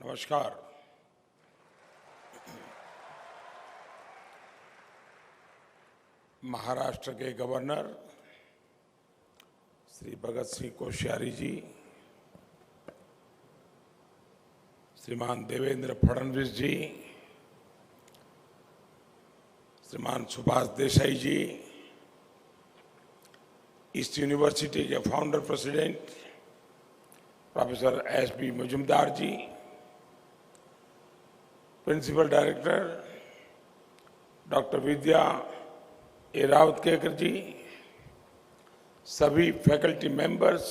नमस्कार। महाराष्ट्र के गवर्नर श्री भगत सिंह कोश्यारी जी, श्रीमान देवेंद्र फडणवीस जी, श्रीमान सुभाष देसाई जी, ईस्ट यूनिवर्सिटी के founder president professor S B. Mujumdar ji, principal director doctor Vidya A. Rawatkekar ji, सभी फैकल्टी मेंबर्स,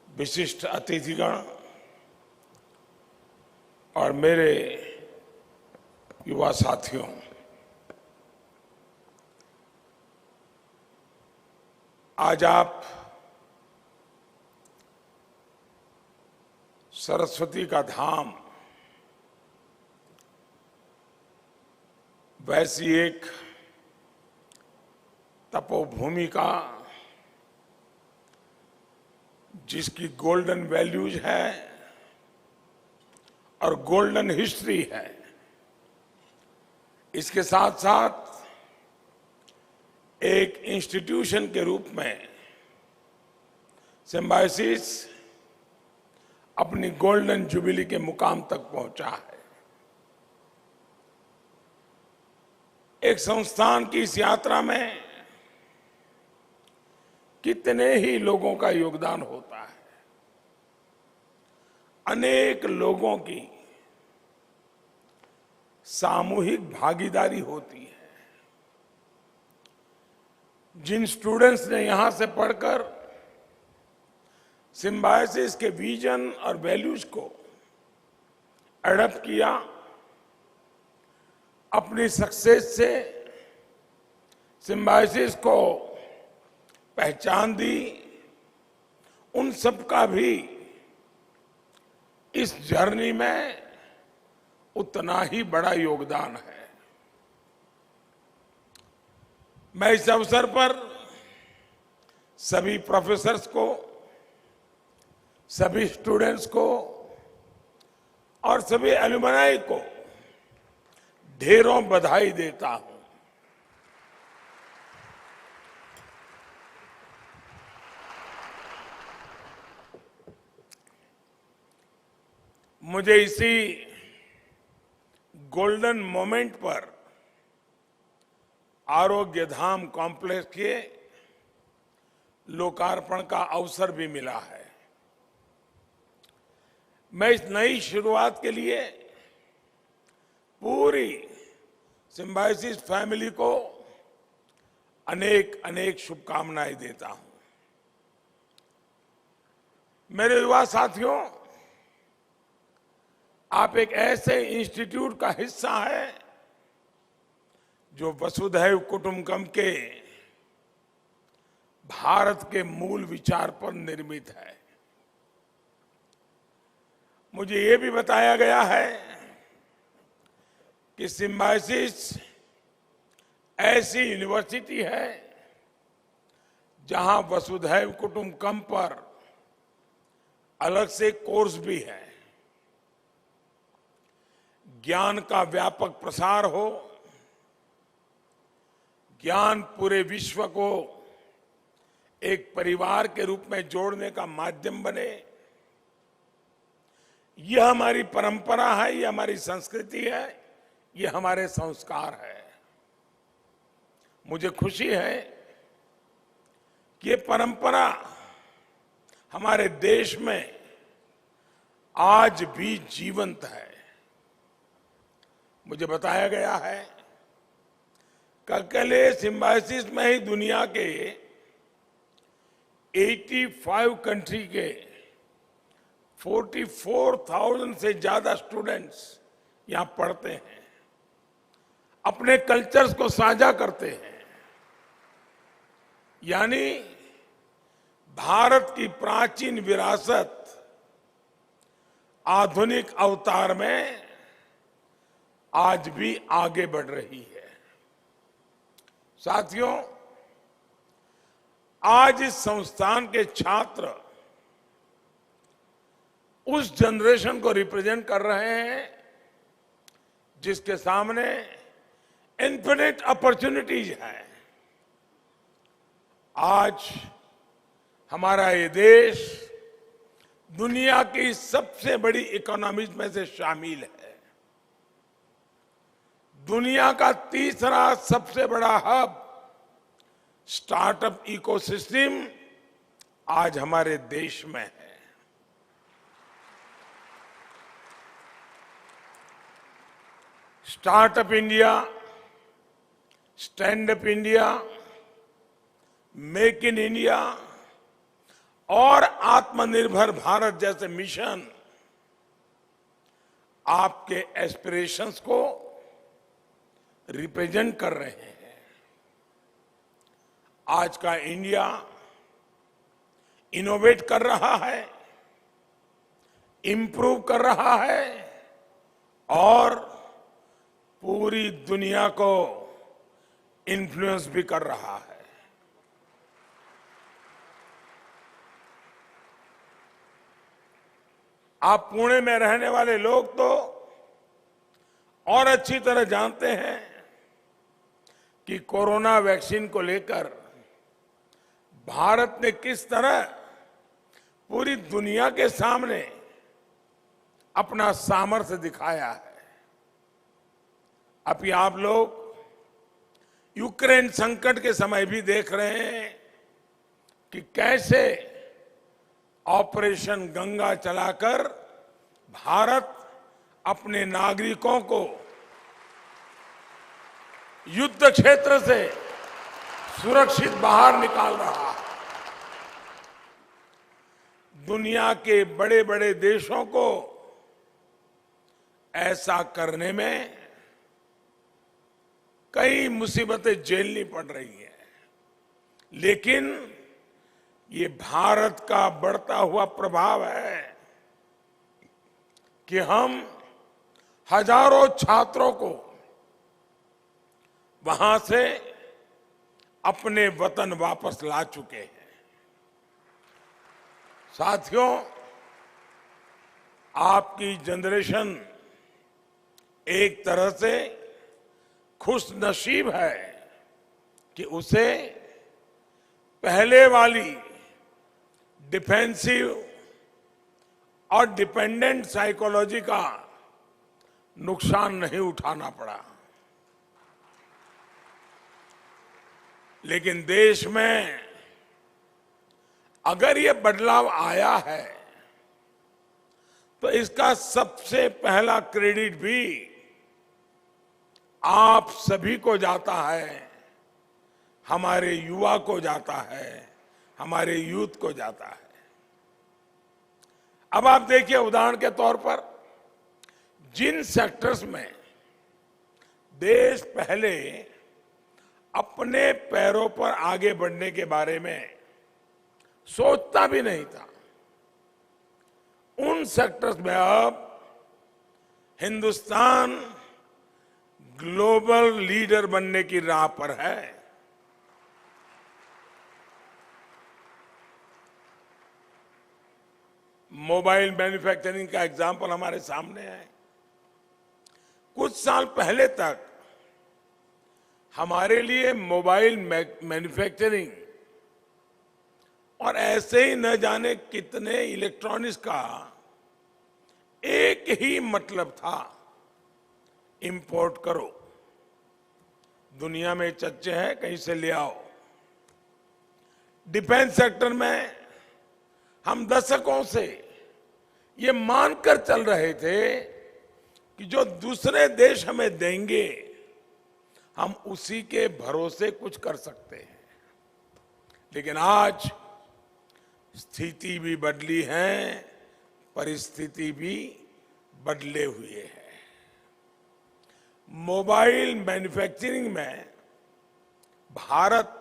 विशिष्ट अतिथिगण और मेरे युवा साथियों, आज आप सरस्वती का धाम वैसी एक तपोभूमि का, जिसकी गोल्डन वैल्यूज है और गोल्डन हिस्ट्री है, इसके साथ साथ एक इंस्टीट्यूशन के रूप में सिम्बायोसिस अपनी गोल्डन जुबिली के मुकाम तक पहुंचा है। एक संस्थान की इस यात्रा में कितने ही लोगों का योगदान होता है, अनेक लोगों की सामूहिक भागीदारी होती है। जिन स्टूडेंट्स ने यहां से पढ़कर सिम्बायोसिस के विजन और वैल्यूज को एडॉप्ट किया, अपनी सक्सेस से सिम्बायोसिस को पहचान दी, उन सब का भी इस जर्नी में उतना ही बड़ा योगदान है। मैं इस अवसर पर सभी प्रोफेसर्स को, सभी स्टूडेंट्स को और सभी एलुमनाई को ढेरों बधाई देता हूं। मुझे इसी गोल्डन मोमेंट पर आरोग्य धाम कॉम्प्लेक्स के लोकार्पण का अवसर भी मिला है। मैं इस नई शुरुआत के लिए पूरी सिम्बायोसिस फैमिली को अनेक अनेक शुभकामनाएं देता हूं। मेरे युवा साथियों, आप एक ऐसे इंस्टीट्यूट का हिस्सा है जो वसुधैव कुटुंबकम के भारत के मूल विचार पर निर्मित है। मुझे ये भी बताया गया है कि सिम्बायोसिस ऐसी यूनिवर्सिटी है जहां वसुधैव कुटुंबकम पर अलग से कोर्स भी है। ज्ञान का व्यापक प्रसार हो, ज्ञान पूरे विश्व को एक परिवार के रूप में जोड़ने का माध्यम बने, यह हमारी परंपरा है, यह हमारी संस्कृति है, यह हमारे संस्कार है। मुझे खुशी है कि ये परंपरा हमारे देश में आज भी जीवंत है। मुझे बताया गया है कि अकेले सिम्बायोसिस में ही दुनिया के 85 कंट्री के 44,000 से ज्यादा स्टूडेंट्स यहां पढ़ते हैं, अपने कल्चर्स को साझा करते हैं। यानी भारत की प्राचीन विरासत आधुनिक अवतार में आज भी आगे बढ़ रही है। साथियों, आज इस संस्थान के छात्र उस जनरेशन को रिप्रेजेंट कर रहे हैं जिसके सामने इन्फिनिट अपॉर्चुनिटीज है। आज हमारा ये देश दुनिया की सबसे बड़ी इकोनॉमीज में से शामिल है। दुनिया का तीसरा सबसे बड़ा हब स्टार्टअप इकोसिस्टम आज हमारे देश में है। Startup India, stand up India, make in India और आत्मनिर्भर भारत जैसे मिशन आपके एस्पिरेशंस को रिप्रेजेंट कर रहे हैं। आज का इंडिया इनोवेट कर रहा है, इंप्रूव कर रहा है और पूरी दुनिया को इन्फ्लुएंस भी कर रहा है। आप पुणे में रहने वाले लोग तो और अच्छी तरह जानते हैं कि कोरोना वैक्सीन को लेकर भारत ने किस तरह पूरी दुनिया के सामने अपना सामर्थ्य दिखाया है। अभी आप लोग यूक्रेन संकट के समय भी देख रहे हैं कि कैसे ऑपरेशन गंगा चलाकर भारत अपने नागरिकों को युद्ध क्षेत्र से सुरक्षित बाहर निकाल रहा है। दुनिया के बड़े बड़े देशों को ऐसा करने में कई मुसीबतें झेलनी पड़ रही हैं, लेकिन ये भारत का बढ़ता हुआ प्रभाव है कि हम हजारों छात्रों को वहां से अपने वतन वापस ला चुके हैं। साथियों, आपकी जनरेशन एक तरह से खुश नसीब है कि उसे पहले वाली डिफेंसिव और डिपेंडेंट साइकोलॉजी का नुकसान नहीं उठाना पड़ा। लेकिन देश में अगर ये बदलाव आया है तो इसका सबसे पहला क्रेडिट भी आप सभी को जाता है, हमारे युवा को जाता है, हमारे यूथ को जाता है। अब आप देखिए, उदाहरण के तौर पर जिन सेक्टर्स में देश पहले अपने पैरों पर आगे बढ़ने के बारे में सोचता भी नहीं था, उन सेक्टर्स में अब हिंदुस्तान ग्लोबल लीडर बनने की राह पर है। मोबाइल मैन्युफैक्चरिंग का एग्जाम्पल हमारे सामने है। कुछ साल पहले तक हमारे लिए मोबाइल मैन्युफैक्चरिंग और ऐसे ही न जाने कितने इलेक्ट्रॉनिक्स का एक ही मतलब था, इंपोर्ट करो, दुनिया में चच्चे हैं कहीं से ले आओ। डिफेंस सेक्टर में हम दशकों से ये मानकर चल रहे थे कि जो दूसरे देश हमें देंगे हम उसी के भरोसे कुछ कर सकते हैं। लेकिन आज स्थिति भी बदली है, परिस्थिति भी बदले हुए है। मोबाइल मैन्युफैक्चरिंग में भारत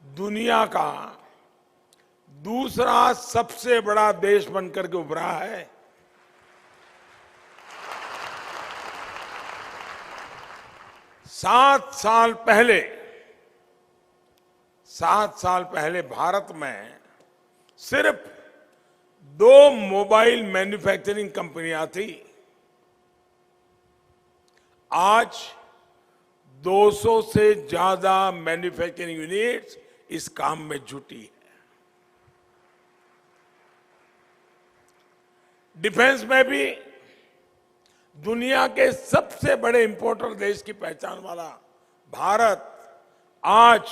दुनिया का दूसरा सबसे बड़ा देश बनकर के उभरा है। सात साल पहले भारत में सिर्फ दो मोबाइल मैन्युफैक्चरिंग कंपनियां थी, आज 200 से ज्यादा मैन्युफैक्चरिंग यूनिट्स इस काम में जुटी है। डिफेंस में भी दुनिया के सबसे बड़े इंपोर्टर देश की पहचान वाला भारत आज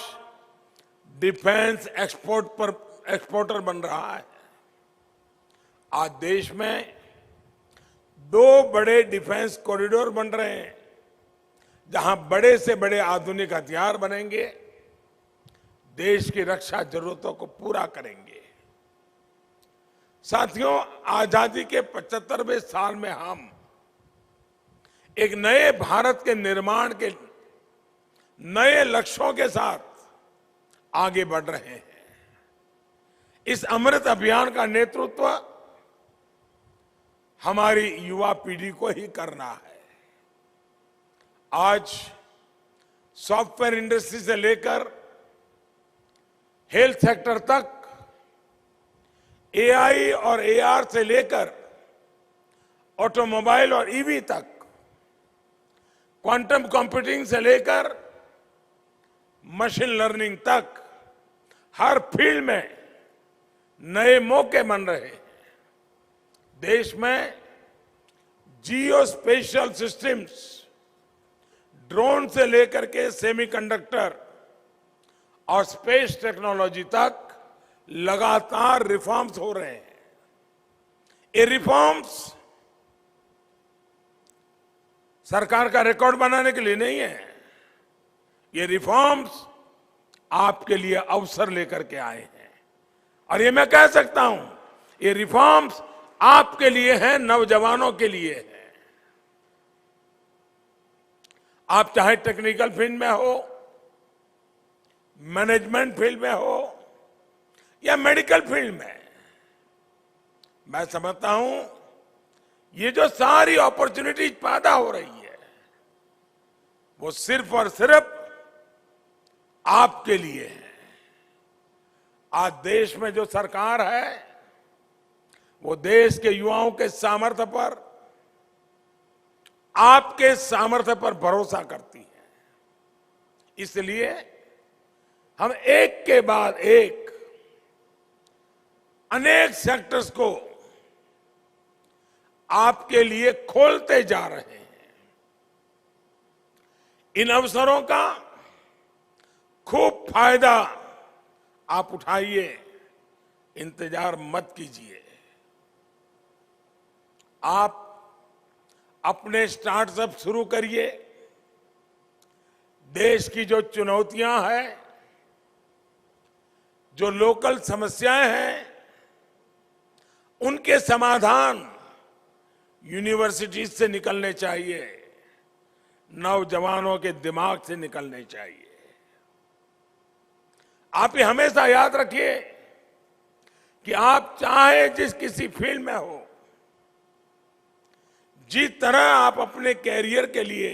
डिफेंस एक्सपोर्टर बन रहा है। आज देश में दो बड़े डिफेंस कॉरिडोर बन रहे हैं, जहां बड़े से बड़े आधुनिक हथियार बनेंगे, देश की रक्षा जरूरतों को पूरा करेंगे। साथियों, आजादी के 75वें साल में हम एक नए भारत के निर्माण के नए लक्ष्यों के साथ आगे बढ़ रहे हैं। इस अमृत अभियान का नेतृत्व हमारी युवा पीढ़ी को ही करना है। आज सॉफ्टवेयर इंडस्ट्री से लेकर हेल्थ सेक्टर तक, एआई और एआर से लेकर ऑटोमोबाइल और ईवी तक, क्वांटम कंप्यूटिंग से लेकर मशीन लर्निंग तक, हर फील्ड में नए मौके बन रहे हैं। देश में जियो स्पेशल सिस्टम्स, ड्रोन से लेकर के सेमीकंडक्टर और स्पेस टेक्नोलॉजी तक लगातार रिफॉर्म्स हो रहे हैं। ये रिफॉर्म्स सरकार का रिकॉर्ड बनाने के लिए नहीं है, ये रिफॉर्म्स आपके लिए अवसर लेकर के आए हैं। और ये मैं कह सकता हूं, ये रिफॉर्म्स आपके लिए हैं, नौजवानों के लिए हैं। आप चाहे टेक्निकल फील्ड में हो, मैनेजमेंट फील्ड में हो या मेडिकल फील्ड में, मैं समझता हूं ये जो सारी अपॉर्चुनिटीज पैदा हो रही है, वो सिर्फ और सिर्फ आपके लिए है। आज देश में जो सरकार है, वो देश के युवाओं के सामर्थ्य पर, आपके सामर्थ्य पर भरोसा करती है। इसलिए हम एक के बाद एक अनेक सेक्टर्स को आपके लिए खोलते जा रहे हैं। इन अवसरों का खूब फायदा आप उठाइए, इंतजार मत कीजिए। आप अपने स्टार्टअप शुरू करिए। देश की जो चुनौतियां हैं, जो लोकल समस्याएं हैं, उनके समाधान यूनिवर्सिटीज से निकलने चाहिए, नौजवानों के दिमाग से निकलने चाहिए। आप ये हमेशा याद रखिए कि आप चाहे जिस किसी फील्ड में हो, जिस तरह आप अपने कैरियर के लिए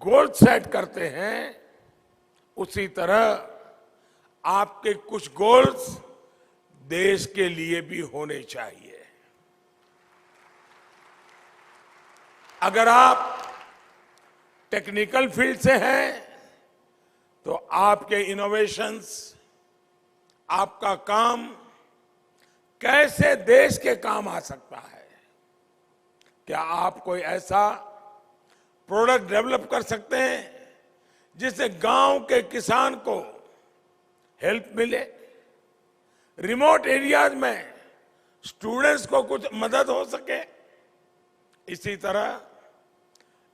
गोल सेट करते हैं, उसी तरह आपके कुछ गोल्स देश के लिए भी होने चाहिए। अगर आप टेक्निकल फील्ड से हैं, तो आपके इनोवेशंस, आपका काम कैसे देश के काम आ सकता है। क्या आप कोई ऐसा प्रोडक्ट डेवलप कर सकते हैं जिससे गांव के किसान को हेल्प मिले, रिमोट एरियाज में स्टूडेंट्स को कुछ मदद हो सके। इसी तरह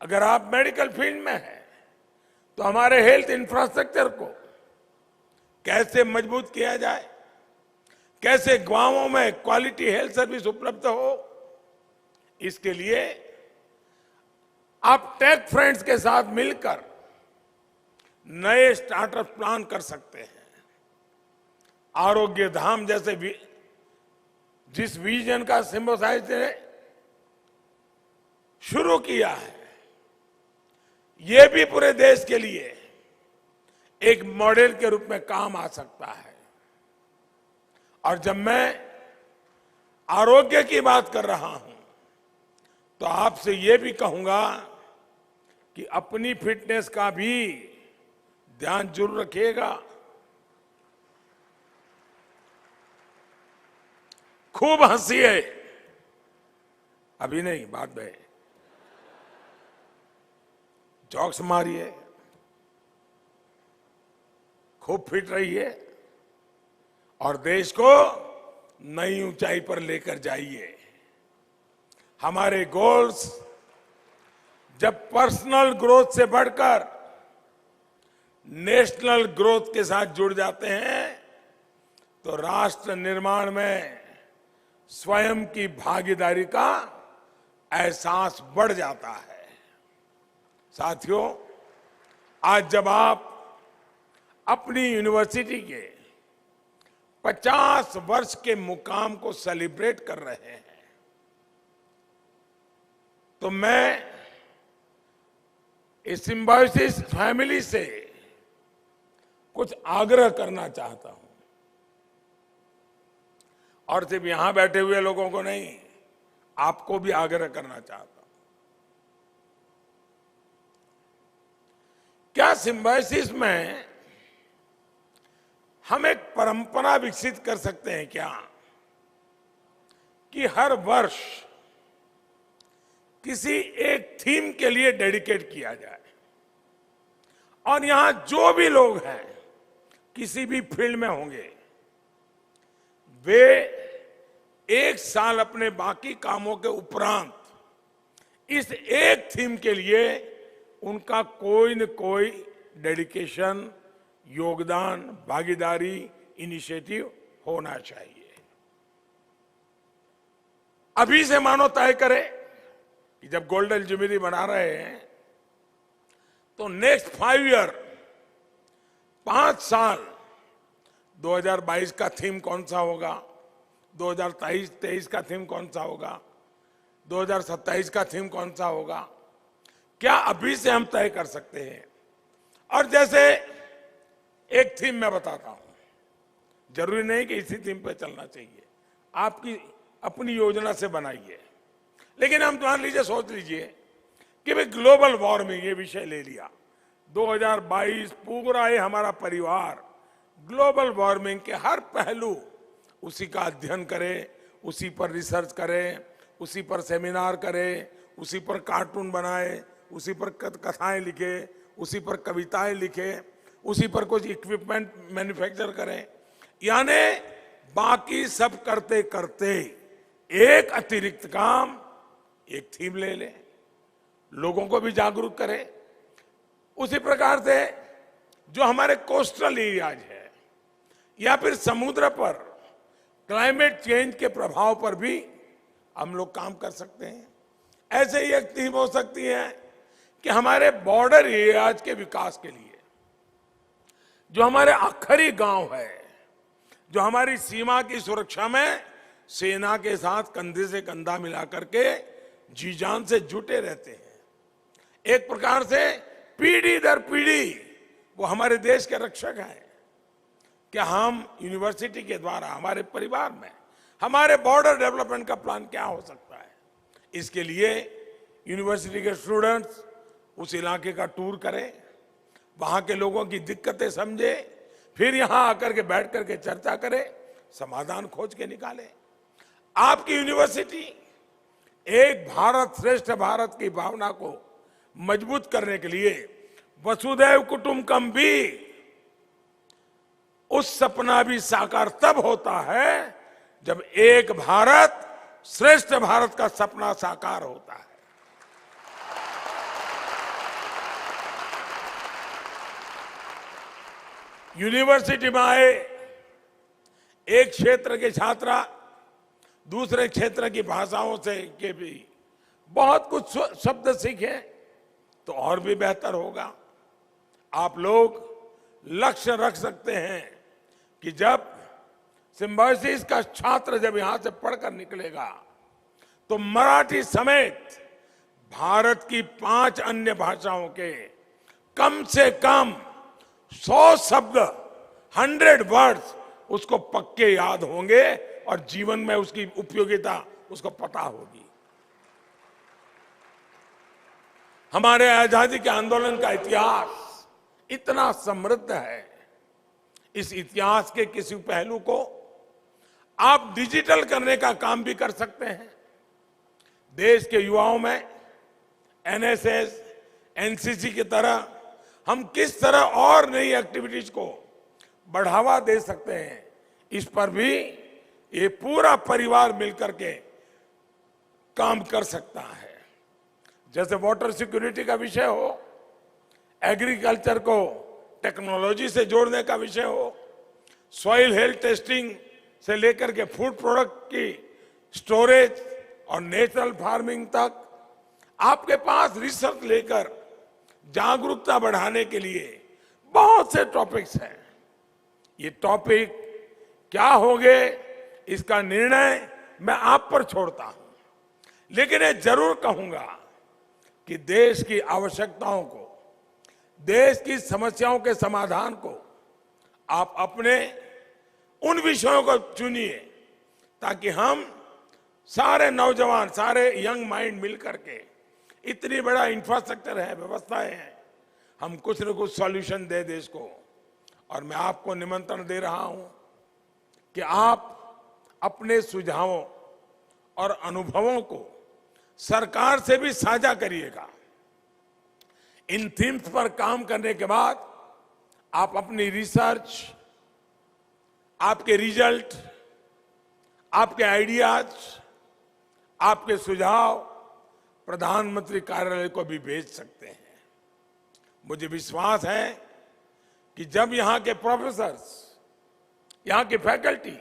अगर आप मेडिकल फील्ड में हैं, तो हमारे हेल्थ इंफ्रास्ट्रक्चर को कैसे मजबूत किया जाए, कैसे गांवों में क्वालिटी हेल्थ सर्विस उपलब्ध हो, इसके लिए आप टेक फ्रेंड्स के साथ मिलकर नए स्टार्टअप प्लान कर सकते हैं। आरोग्य धाम जैसे जिस विजन का सिम्बोसाइज ने शुरू किया है, ये भी पूरे देश के लिए एक मॉडल के रूप में काम आ सकता है। और जब मैं आरोग्य की बात कर रहा हूं तो आपसे यह भी कहूंगा कि अपनी फिटनेस का भी ध्यान जरूर रखिएगा। खूब हंसिए, अभी नहीं, बाद में जॉक्स मारिए, खूब फिट रहिए और देश को नई ऊंचाई पर लेकर जाइए। हमारे गोल्स जब पर्सनल ग्रोथ से बढ़कर नेशनल ग्रोथ के साथ जुड़ जाते हैं तो राष्ट्र निर्माण में स्वयं की भागीदारी का एहसास बढ़ जाता है। साथियों, आज जब आप अपनी यूनिवर्सिटी के 50 वर्ष के मुकाम को सेलिब्रेट कर रहे हैं तो मैं इस सिंबायोसिस फैमिली से कुछ आग्रह करना चाहता हूं और सिर्फ यहां बैठे हुए लोगों को नहीं, आपको भी आग्रह करना चाहता हूं। क्या सिंबायोसिस में हम एक परंपरा विकसित कर सकते हैं क्या कि हर वर्ष किसी एक थीम के लिए डेडिकेट किया जाए और यहां जो भी लोग हैं किसी भी फील्ड में होंगे वे एक साल अपने बाकी कामों के उपरांत इस एक थीम के लिए उनका कोई न कोई डेडिकेशन, योगदान, भागीदारी, इनिशिएटिव होना चाहिए। अभी से मानो तय करें कि जब गोल्डन जुबिली बना रहे हैं तो नेक्स्ट 5 ईयर, 5 साल 2022 का थीम कौन सा होगा, 2023 का थीम कौन सा होगा, 2027 का थीम कौन सा होगा, क्या अभी से हम तय कर सकते हैं? और जैसे एक थीम मैं बताता हूं, जरूरी नहीं कि इसी थीम पे चलना चाहिए, आपकी अपनी योजना से बनाइए। लेकिन हम मान लीजिए, सोच लीजिए कि भाई ग्लोबल वार्मिंग ये विषय ले लिया, 2022 पूरा ये हमारा परिवार ग्लोबल वार्मिंग के हर पहलू उसी का अध्ययन करे, उसी पर रिसर्च करे, उसी पर सेमिनार करे, उसी पर कार्टून बनाए, उसी पर कथाएं लिखे, उसी पर कविताएं लिखे, उसी पर कुछ इक्विपमेंट मैन्युफैक्चर करें। यानी बाकी सब करते करते एक अतिरिक्त काम, एक थीम ले ले, लोगों को भी जागरूक करें। उसी प्रकार से जो हमारे कोस्टल एरियाज है या फिर समुद्र पर क्लाइमेट चेंज के प्रभाव पर भी हम लोग काम कर सकते हैं। ऐसे ही एक थीम हो सकती है कि हमारे बॉर्डर एरियाज के विकास के लिए, जो हमारे आखिरी गांव है, जो हमारी सीमा की सुरक्षा में सेना के साथ कंधे से कंधा मिला करके जी जान से जुटे रहते हैं, एक प्रकार से पीढ़ी दर पीढ़ी वो हमारे देश के रक्षक हैं। क्या हम यूनिवर्सिटी के द्वारा हमारे परिवार में हमारे बॉर्डर डेवलपमेंट का प्लान क्या हो सकता है? इसके लिए यूनिवर्सिटी के स्टूडेंट्स उस इलाके का टूर करें, वहां के लोगों की दिक्कतें समझे, फिर यहां आकर के बैठ करके चर्चा करें, समाधान खोज के निकाले। आपकी यूनिवर्सिटी एक भारत श्रेष्ठ भारत की भावना को मजबूत करने के लिए वसुधैव कुटुंबकम भी, उस सपना भी साकार तब होता है जब एक भारत श्रेष्ठ भारत का सपना साकार होता है। यूनिवर्सिटी में आए एक क्षेत्र के छात्रा दूसरे क्षेत्र की भाषाओं से के भी बहुत कुछ शब्द सीखे तो और भी बेहतर होगा। आप लोग लक्ष्य रख सकते हैं कि जब सिंबायोसिस का छात्र जब यहां से पढ़कर निकलेगा तो मराठी समेत भारत की 5 अन्य भाषाओं के कम से कम 100 शब्द, 100 वर्ड्स उसको पक्के याद होंगे और जीवन में उसकी उपयोगिता उसको पता होगी। हमारे आजादी के आंदोलन का इतिहास इतना समृद्ध है, इस इतिहास के किसी पहलू को आप डिजिटल करने का काम भी कर सकते हैं। देश के युवाओं में एनएसएस, एनसीसी की तरह हम किस तरह और नई एक्टिविटीज को बढ़ावा दे सकते हैं, इस पर भी ये पूरा परिवार मिलकर के काम कर सकता है। जैसे वाटर सिक्योरिटी का विषय हो, एग्रीकल्चर को टेक्नोलॉजी से जोड़ने का विषय हो, सॉइल हेल्थ टेस्टिंग से लेकर के फूड प्रोडक्ट की स्टोरेज और नेचुरल फार्मिंग तक, आपके पास रिसर्च लेकर जागरूकता बढ़ाने के लिए बहुत से टॉपिक्स हैं। ये टॉपिक क्या होंगे इसका निर्णय मैं आप पर छोड़ता हूं, लेकिन ये जरूर कहूंगा कि देश की आवश्यकताओं को, देश की समस्याओं के समाधान को आप अपने उन विषयों को चुनिए, ताकि हम सारे नौजवान, सारे यंग माइंड मिलकर के, इतनी बड़ा इंफ्रास्ट्रक्चर है, व्यवस्थाएं हैं, हम कुछ न कुछ सॉल्यूशन दे देश को। और मैं आपको निमंत्रण दे रहा हूं कि आप अपने सुझावों और अनुभवों को सरकार से भी साझा करिएगा। इन थीम्स पर काम करने के बाद आप अपनी रिसर्च, आपके रिजल्ट, आपके आइडियाज, आपके सुझाव प्रधानमंत्री कार्यालय को भी भेज सकते हैं। मुझे विश्वास है कि जब यहां के प्रोफेसर्स, यहां की फैकल्टी,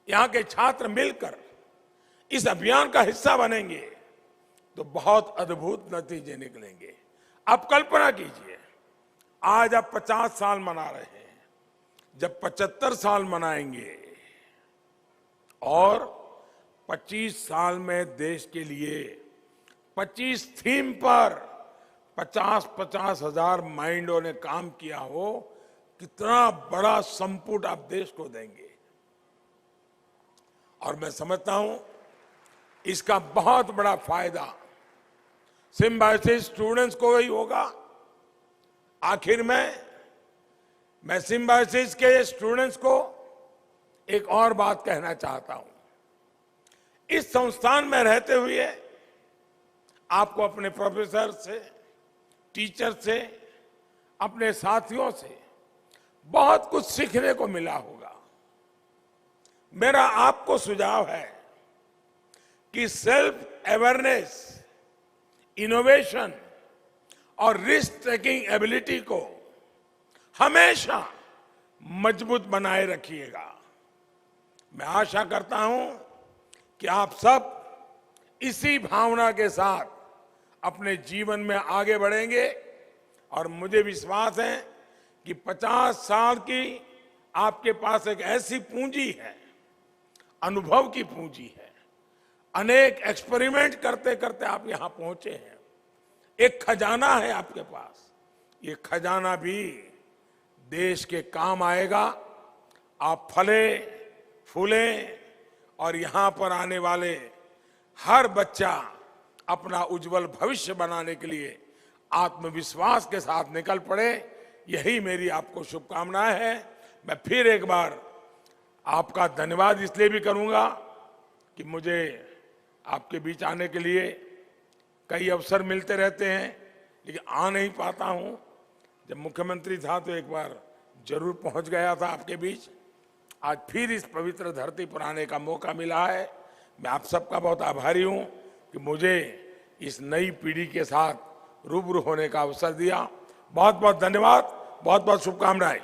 यहां के छात्र मिलकर इस अभियान का हिस्सा बनेंगे तो बहुत अद्भुत नतीजे निकलेंगे। आप कल्पना कीजिए, आज आप 50 साल मना रहे हैं, जब 75 साल मनाएंगे और 25 साल में देश के लिए 25 थीम पर 50-50 हजार माइंडों ने काम किया हो, कितना बड़ा संपुट आप देश को देंगे। और मैं समझता हूं इसका बहुत बड़ा फायदा सिम्बायोसिस स्टूडेंट्स को ही होगा। आखिर में मैं सिम्बायोसिस के स्टूडेंट्स को एक और बात कहना चाहता हूं। इस संस्थान में रहते हुए आपको अपने प्रोफेसर से, टीचर से, अपने साथियों से बहुत कुछ सीखने को मिला होगा। मेरा आपको सुझाव है कि सेल्फ अवेयरनेस, इनोवेशन और रिस्क टेकिंग एबिलिटी को हमेशा मजबूत बनाए रखिएगा। मैं आशा करता हूं कि आप सब इसी भावना के साथ अपने जीवन में आगे बढ़ेंगे और मुझे विश्वास है कि 50 साल की आपके पास एक ऐसी पूंजी है, अनुभव की पूंजी है, अनेक एक्सपेरिमेंट करते करते आप यहां पहुंचे हैं। एक खजाना है आपके पास, ये खजाना भी देश के काम आएगा। आप फले फूले और यहां पर आने वाले हर बच्चा अपना उज्जवल भविष्य बनाने के लिए आत्मविश्वास के साथ निकल पड़े, यही मेरी आपको शुभकामनाएं है। मैं फिर एक बार आपका धन्यवाद इसलिए भी करूंगा कि मुझे आपके बीच आने के लिए कई अवसर मिलते रहते हैं, लेकिन आ नहीं पाता हूं। जब मुख्यमंत्री था तो एक बार जरूर पहुंच गया था आपके बीच। आज फिर इस पवित्र धरती पर आने का मौका मिला है। मैं आप सबका बहुत आभारी हूं कि मुझे इस नई पीढ़ी के साथ रूबरू होने का अवसर दिया। बहुत बहुत धन्यवाद, बहुत बहुत शुभकामनाएं।